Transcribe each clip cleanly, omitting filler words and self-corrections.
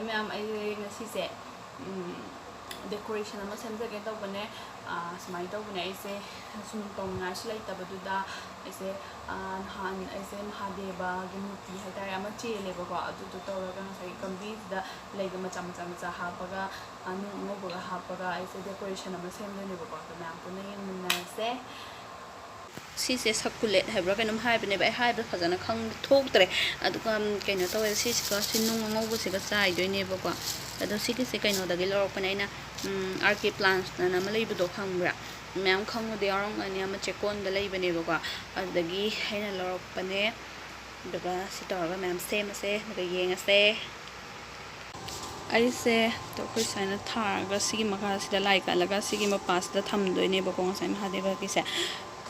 ma'am ऐसे decoration ama semjage tawbane smai tawbane aise sum tawna silai tabadуда aise han aise Mahadeva gi murti haitare ama chele ba ko adu tawraga sai kambi da leiga macha macha hapaga anu ngobaga hapaga aise decoration ama semjane ba ko ma'am पुना यंगना से सीसे सक्कुलेट हैब्रा कनम हाइबने bye HYBE फजना खंग थोक्तरे अदुका कइनो तवे सीसका सिनुंग ngौबसेगा चाइदोइने बको अदो सिकिसे कइनो दगे लरपने आइना R K plants ना मा लेबदो खंगब्रा ma'am खंगदे यारंग अनि ama चेकोन द लेबने बको अदगी हैना लरपने दगा सितरगा मैम सेमसे दगा येंगसे ऐसे तो कोई साइना थारगा सिगी मखा सिदा लाई कालगा सिगी मपास दा थमदोइने बको ngसाइ महादेव किसे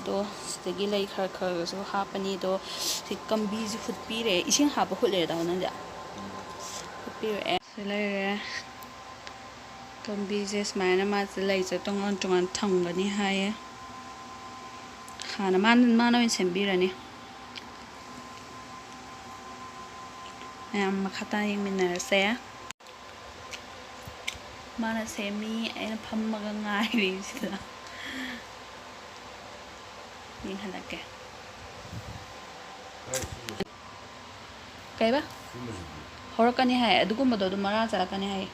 तो सिगी लाई खर खर सो हापनी तो सि कंबी जि फुटपीरे इसिंग हाप हुले दाव नंजा फुटपीरे सिले कंबी जे स्माइना मा लाई ज तोंगन तोंगन थंगनी हाय खाना मानो इन सेंबिरनी मैम मखता यंगमिनरसे माना semi Anna फम्मगा ngairi sida ning halake kaiba horakani hai adugumado du mara chalakani hai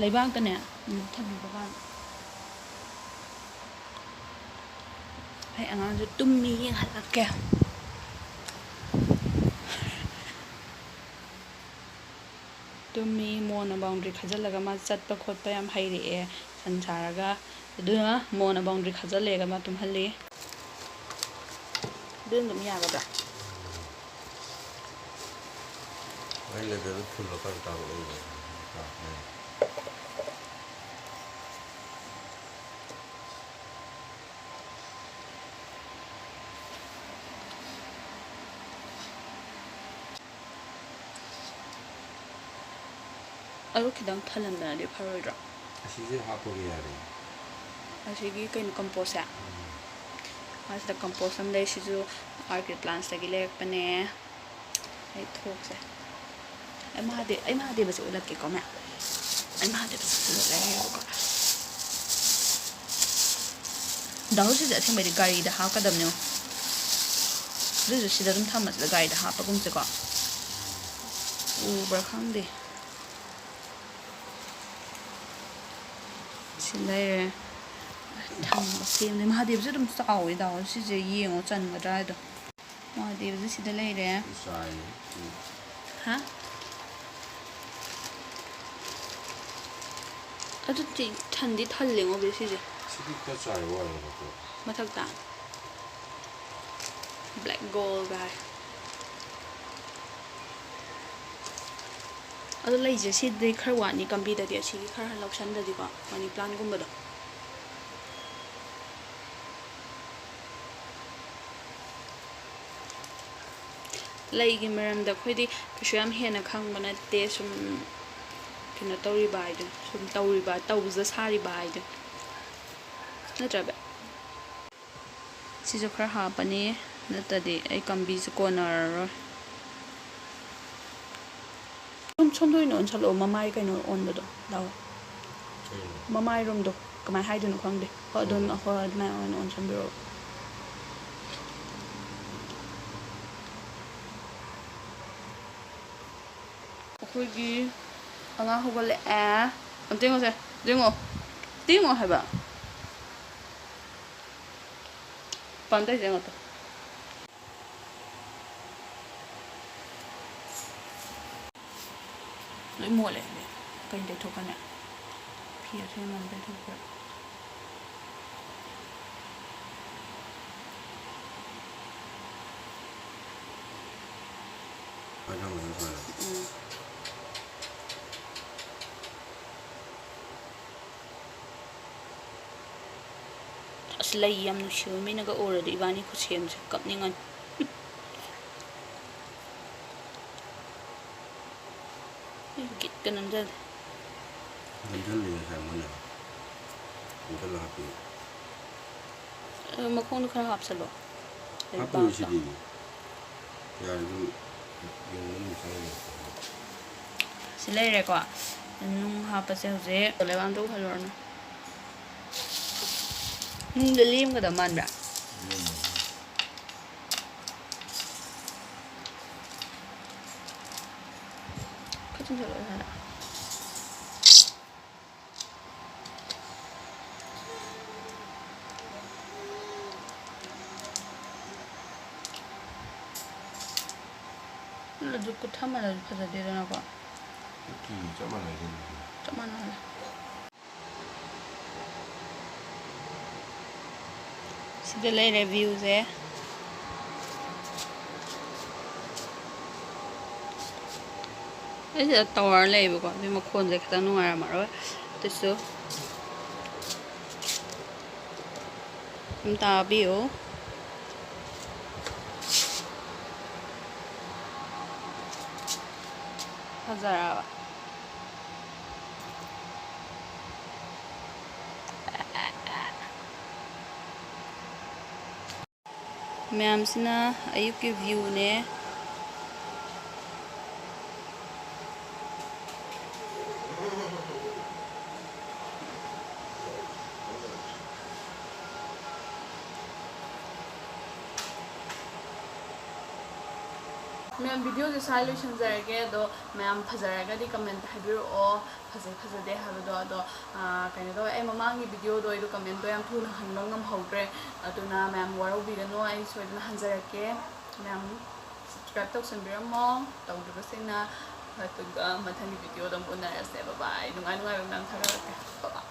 leibang tane thabi bagan hai angang ju tummi ning halake tummi mona boundary khajalaga ma chatpa khotpa yam haire e sansaraga aduna mona boundary khajalega ma tumhalli dun dum yaga ai le de phul lo kan ta lo aru khidang thalan da de pharoidra asige hapogi yare asige kain compost ya as the compost am dai siju orchid plants tagi lek pane ai thok se ai Mahadeva se ulak ke koma ai Mahadeva se le ko daw se ja thing bai gari da ha ka dam ne du si da dum thamas da gari da ha pa gum se ko u bra khang de Silai thang sim ne Mahadeva se dum sawi da si je yeng o chan ga dai do Mahadeva se sida lai re ha adu ti thandi thalling o be si je sidi ka chai wa ro ko mathak ta black gold guy adu lai je si de khar wa ni kambi da de si khar lakshan da di ko mani plan gum ba do lai gi meram da khoi di kishu yam hena khang bana te sum kina tawri bai de sum tawri ba tawza sari bai de na trabe si jo khar ha pani na ta de ai kambi se corner somdoi non chalo mamai kaino on do daw mamai rom do kamai haidu no khangde ho don ho ma on sambiro akoigi anga hogale antengo se dingo haba pandai dingo to lưỡi mua lại kênh để thuộc anh ạ phía thêm làm để thuộc vậy ở trong này thôi Slay yam no show me naga already vani ko same se kapning an git kanam dal dal le sa mana dal happy makong khara hap salo happy sidi ya du yung mo sa ꯁꯤ ꯂꯩꯔꯦꯀꯣ ꯅꯨꯡ ꯍꯥꯞꯄꯁꯦ ꯍꯧꯖꯤꯛ ꯂꯩꯕꯥꯛ ꯇꯧꯍꯜꯂꯨꯔꯅꯨ ꯅꯨꯡꯗ ꯂꯦꯝꯒꯗꯕ ꯃꯥꯟꯕ꯭ꯔꯥ ꯈꯤꯇꯪ ꯆꯠꯂꯣ ꯍꯥꯟꯅ ꯑꯗꯨ ꯊꯝꯃꯜꯂꯁꯨ ꯐꯖꯗꯦꯗꯅꯀꯣ ꯆꯞ ꯃꯥꯟꯅꯩ ꯆꯞ ꯃꯥꯟꯅꯍꯜꯂꯦ ꯁꯤꯗ ꯂꯩꯔꯦ ꯚ꯭ꯌꯨꯁꯦ ꯑꯩꯁꯤꯗ ꯇꯋꯥꯔ ꯂꯩꯌꯦꯕꯀꯣ ꯑꯗꯨꯏ ꯃꯈꯣꯟꯁꯦ ꯈꯤꯇꯪ ꯅꯨꯡꯉꯥꯏꯔꯝꯃꯔꯣꯏ ꯑꯗꯨꯁꯨ ꯇꯥꯕꯤꯌꯨ ꯐꯖꯔꯕ ꯃꯌꯥꯝꯁꯤꯅ ꯑꯌꯨꯛꯀꯤ ꯚ꯭ꯌꯨꯅꯦ ꯃꯌꯥꯝ ꯚꯤꯗꯤꯑꯣꯁꯦ ꯁ꯭ꯋꯥꯏ ꯂꯣꯏꯁꯤꯟꯖꯔꯒꯦ ꯑꯗꯣ ꯃꯌꯥꯝ ꯐꯖꯔꯒꯗꯤ ꯀꯃꯦꯟꯇ ꯍꯥꯏꯕꯤꯔꯛꯑꯣ ꯐꯖꯩ ꯐꯖꯗꯦ ꯍꯥꯏꯕꯗꯣ ꯑꯗꯣ ꯀꯩꯅꯣ ꯇꯧꯋꯦ ꯑꯩ ꯃꯃꯥꯡꯒꯤ ꯚꯤꯗꯤꯑꯣꯗꯣ ꯑꯩꯗꯣ ꯀꯃꯦꯟꯇꯣ ꯌꯥꯝ ꯊꯨꯅ ꯍꯟꯕ ꯉꯝꯍꯧꯗ꯭ꯔꯦ ꯑꯗꯨꯅ ꯃꯌꯥꯝ ꯋꯥꯔꯧꯕꯤꯒꯅꯨ ꯑꯩ ꯁꯣꯏꯗꯅ ꯍꯟꯖꯔꯛꯀꯦ ꯃꯌꯥꯝ ꯁꯕꯁꯀ꯭ꯔꯥꯏꯕ ꯇꯧꯁꯟꯕꯤꯔꯝꯃꯣ ꯇꯧꯗ꯭ꯔꯤꯕꯁꯤꯡꯅ ꯑꯗꯨꯒ ꯃꯊꯪꯒꯤ ꯚꯤꯗꯤꯑꯣꯗ ꯑꯃꯨꯛ ꯎꯅꯔꯁꯦ ꯕꯥꯏ ꯅꯨꯡꯉꯥꯏꯕ ꯃꯌꯥꯝ ꯊꯥꯒꯠꯂꯛꯀꯦ ꯕꯥꯏ